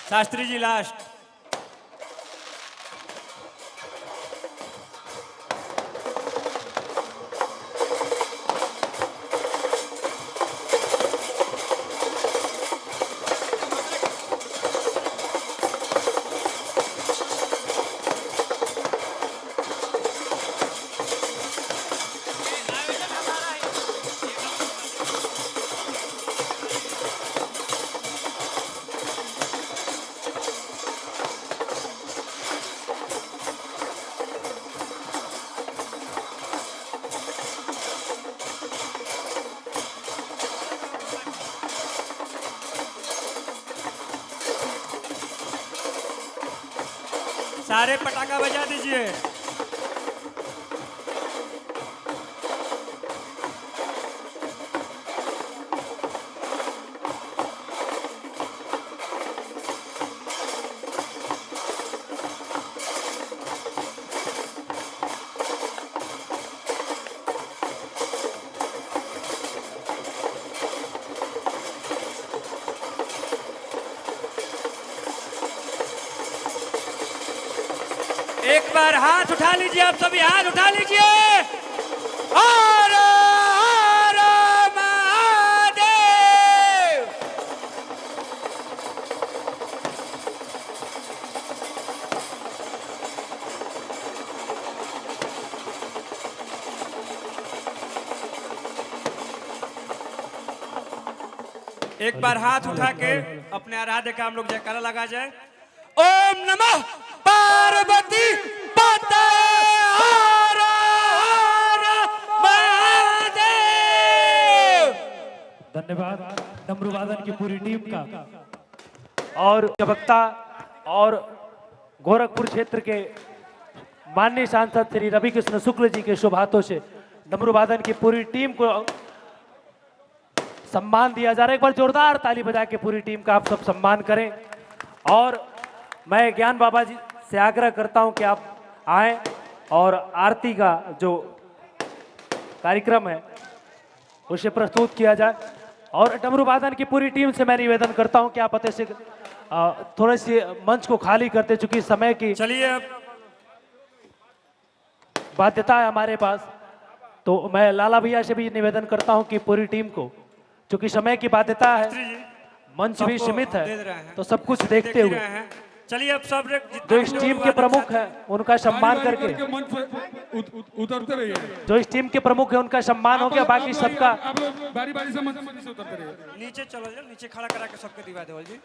Shastri ji last. सारे पटाखा बजा दीजिए। एक बार हाथ उठा लीजिए, आप सभी हाथ उठा लीजिए। हर हर महादेव। एक बार हाथ उठा के अपने आराध्य का हम लोग जयकारा लगा जाए। ओम नमः पार्वती पते हर हर महादेव। धन्यवाद डमरू वादन की पूरी टीम का और वक्ता और गोरखपुर क्षेत्र के माननीय सांसद श्री रवि कृष्ण शुक्ल जी के शुभ हाथों से डमरू वादन की पूरी टीम को सम्मान दिया जा रहा है। एक बार जोरदार ताली बजा के पूरी टीम का आप सब सम्मान करें। और मैं ज्ञान बाबा जी से आग्रह करता हूं कि आप आएं और आरती का जो कार्यक्रम है उसे प्रस्तुत किया जाए। और डमरू वादन की पूरी टीम से मैं निवेदन करता हूं कि आप पते से थोड़े से मंच को खाली करते, चूंकि समय की चलिए बाध्यता है हमारे पास। तो मैं लाला भैया से भी निवेदन करता हूं कि पूरी टीम को, चूंकि समय की बाध्यता है, मंच भी सीमित है, तो सब कुछ देखते हुए चलिए अब सब जो इस टीम के प्रमुख हैं उनका सम्मान करके उतरते रहिए। जो इस टीम के प्रमुख हैं उनका सम्मान हो गया। बाकी सबका बारी बारी से मंच से उतरते रहिए। नीचे चलो, नीचे खड़ा करा के सबके दिवा देवल जी।